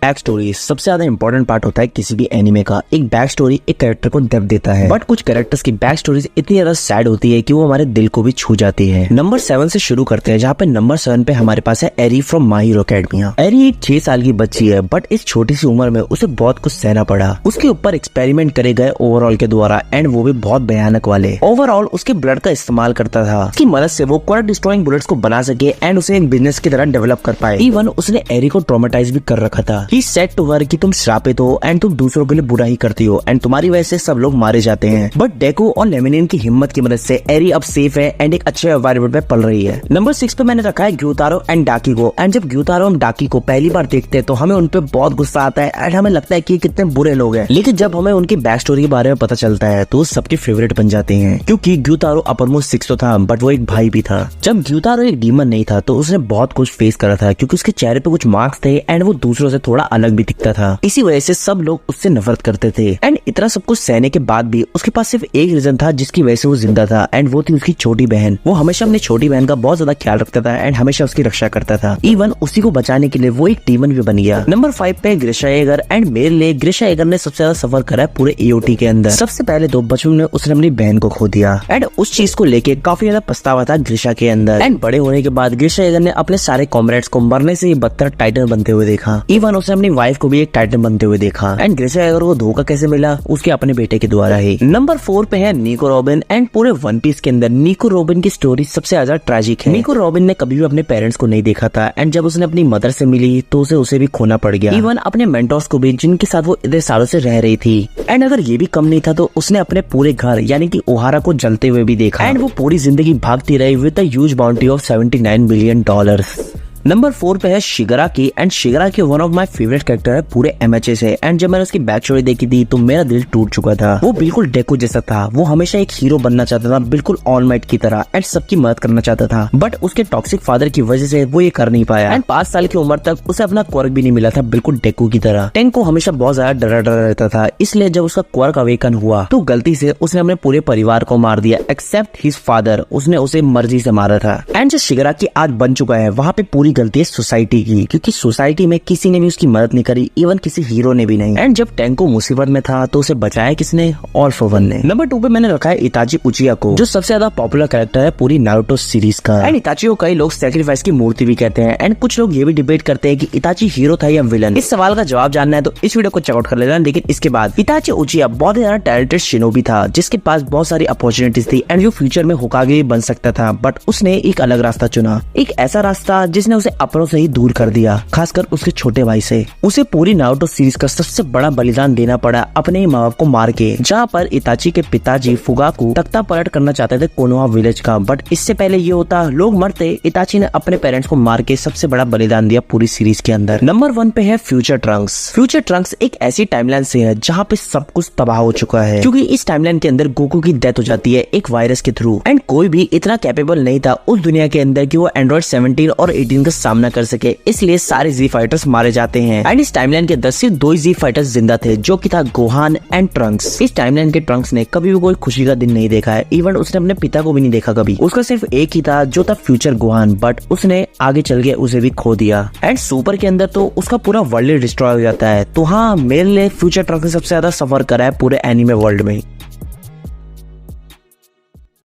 Back story सबसे ज्यादा important part होता है किसी भी एनिमे का। एक बैक स्टोरी एक कैरेक्टर को डेप्थ देता है, बट कुछ कैरेक्टर्स की बैक स्टोरीज इतनी ज्यादा सैड होती है कि वो हमारे दिल को भी छू जाती है। नंबर 7 से शुरू करते हैं, जहाँ पे नंबर 7 पे हमारे पास है एरी फ्रॉम माय हीरो एकेडमिया। एरी एक 6 साल की बच्ची है, बट इस छोटी सी उम्र में उसे बहुत कुछ सहना पड़ा। उसके ऊपर एक्सपेरिमेंट करे गए ओवरऑल के द्वारा, एंड वो भी बहुत भयानक वाले। ओवरऑल उसके ब्लड का इस्तेमाल करता था, उसकी मदद से वो क्वाड डिस्ट्रॉइंग बुलेट्स को बना सके एंड उसे एक बिजनेस की तरह डेवलप कर पाए। इवन उसने एरी को ट्रॉमेटाइज भी कर रखा था। ही सेड टू हर कि तुम श्रापित हो एंड तुम दूसरों के लिए बुरा ही करती हो एंड तुम्हारी वजह से सब लोग मारे जाते हैं। बट डेको और लेमिनिन की हिम्मत की मदद से एरी अब सेफ है एंड एक अच्छे एनवायरनमेंट में पल रही है। नंबर 6 पे मैंने रखा है ग्यूतारो एंड डाकी को। एंड जब ग्यूतारो और डाकी को पहली बार देखते हैं तो हमें उन पे बहुत गुस्सा आता है एंड हमें लगता है कि कितने बुरे लोग हैं। लेकिन जब हमें उनकी बैक स्टोरी के बारे में पता चलता है तो सबके फेवरेट बन जाते हैं, क्योंकि ग्यूतारो अपर मोस्ट 6 तो था, बट वो एक भाई भी था। जब ग्यूतारो एक डीमन नहीं था तो उसने बहुत कुछ फेस करा था, क्योंकि उसके चेहरे पे कुछ मार्क्स थे एंड वो दूसरों से थोड़ा अलग भी दिखता था। इसी वजह से सब लोग उससे नफरत करते थे। एंड इतना सब कुछ सहने के बाद भी उसके पास सिर्फ एक रीजन था जिसकी वजह से वो जिंदा था, एंड वो थी उसकी छोटी बहन। वो हमेशा अपनी छोटी बहन का बहुत ज्यादा ख्याल रखता था एंड हमेशा उसकी रक्षा करता था। इवन उसी को बचाने के लिए वो एक डीमन भी बन गया। नंबर 5 पे ग्रिशा एगर। एंड मेरे लिए ग्रिशा एगर ने सबसे ज्यादा सफर करा है पूरे एओटी के अंदर। सबसे पहले तो बचपन में उसने अपनी बहन को खो दिया एंड उस चीज को लेके काफी ज्यादा पछतावा था ग्रिशा के अंदर। एंड बड़े होने के बाद ग्रिशा एगर ने अपने सारे कॉमरेड्स को मरने से बदतर टाइटन बनते हुए देखा। इवन उसने अपनी वाइफ को भी एक टाइटन बनते हुए देखा। एंड ग्रिशा एगर को धोखा कैसे मिला? उसके अपने बेटे के द्वारा ही। नंबर 4 पे है निको रॉबिन। एंड पूरे वन पीस के अंदर निको रॉबिन की स्टोरी सबसे ज्यादा ट्रेजिक है। निको रॉबिन ने कभी भी अपने पेरेंट्स को नहीं देखा था एंड जब उसने अपनी मदर से मिली तो उसे भी खोना पड़ गया। इवन अपने मेंटोर्स को भी, जिनके साथ वो इतने सालों से रह रही थी। एंड अगर ये भी कम नहीं था तो उसने अपने पूरे घर यानी कि ओहारा को जलते हुए भी देखा। एंड वो पूरी जिंदगी भागती रही with a huge bounty of $79 billion. Number 4 पे है शिगरा की। एंड शिगरा की one of my favourite character है पूरे एमएचए से। एंड जब मैंने उसकी बैक स्टोरी देखी थी तो मेरा दिल टूट चुका था। वो बिल्कुल डेको जैसा था। वो हमेशा एक हीरो बनना चाहता था, बिल्कुल ऑल माइट की तरह, एंड सबकी मदद करना चाहता था। बट उसके टॉक्सिक फादर की वजह से वो ये कर नहीं पाया। एंड 5 साल की उम्र तक उसे अपना क्वर्क भी नहीं मिला था, बिल्कुल डेको की तरह। टेंक को हमेशा बहुत ज्यादा डरा रहता था, इसलिए जब उसका क्वर्क अवेकन हुआ तो गलती से उसने अपने पूरे परिवार को मार दिया एक्सेप्ट हिज फादर। उसने उसे मर्जी से मारा था। एंड जो शिगरा की आज बन चुका है वहाँ पे पूरी गलती है सोसाइटी की, क्योंकि सोसाइटी में किसी ने भी उसकी मदद नहीं करी, इवन किसी हीरो ने भी नहीं। एंड जब टेंको मुसीबत में था तो उसे बचाया किसने? ऑल फॉर वन ने। नंबर 2 पे मैंने रखा है इताची उचिया को, जो सबसे ज्यादा पॉपुलर कैरेक्टर है पूरी नारुतो सीरीज का। एंड इताची को कई लोग सैक्रिफाइस की मूर्ति भी कहते हैं। एंड कुछ लोग ये भी डिबेट करते हैं कि इताची हीरो था या विलन। इस सवाल का जवाब जानना है तो इस वीडियो को चेकआउट कर लेना। लेकिन इसके बाद इताची उचिया बहुत ज्यादा टैलेंटेड शिनोबी था, जिसके पास बहुत सारी अपॉर्चुनिटीज थी एंड वो फ्यूचर में होकागे भी बन सकता था। बट उसने एक अलग रास्ता चुना, एक ऐसा रास्ता जिसने उसे अपनों से ही दूर कर दिया, खासकर उसके छोटे भाई से। उसे पूरी नारुतो सीरीज का सबसे बड़ा बलिदान देना पड़ा अपने ही माँ बाप को मार के, जहाँ पर इताची के पिताजी फुगाकू तख्ता पलट करना चाहते थे कोनोहा विलेज का। बट इससे पहले ये होता, लोग मरते, इताची ने अपने पेरेंट्स को मार के सबसे बड़ा बलिदान दिया पूरी सीरीज के अंदर। नंबर 1 पे है फ्यूचर ट्रंक्स। फ्यूचर ट्रंक्स एक ऐसी टाइमलाइन से है जहाँ पे सब कुछ तबाह हो चुका है, क्योंकि इस टाइमलाइन के अंदर गोकू की डेथ हो जाती है एक वायरस के थ्रू। एंड कोई भी इतना कैपेबल नहीं था उस दुनिया के अंदर कि वो एंड्रॉइड 17 और 18 का सामना कर सके, इसलिए सारे जी फाइटर्स मारे जाते हैं। एंड इस टाइमलाइन के अंदर सिर्फ 2 जी फाइटर्स जिंदा थे, जो कि था गोहान एंड ट्रंक्स। इस टाइमलाइन के ट्रंक्स ने कभी भी कोई खुशी का दिन नहीं देखा है। इवन उसने अपने पिता को भी नहीं देखा कभी। उसका सिर्फ एक ही था, जो था फ्यूचर गोहान, बट उसने आगे चल के उसे भी खो दिया। एंड सुपर के अंदर तो उसका पूरा वर्ल्ड डिस्ट्रॉय हो जाता है। तो हाँ, मेरे लिए फ्यूचर ट्रंक्स ने सबसे ज्यादा सफर करा है पूरे एनिमे वर्ल्ड में।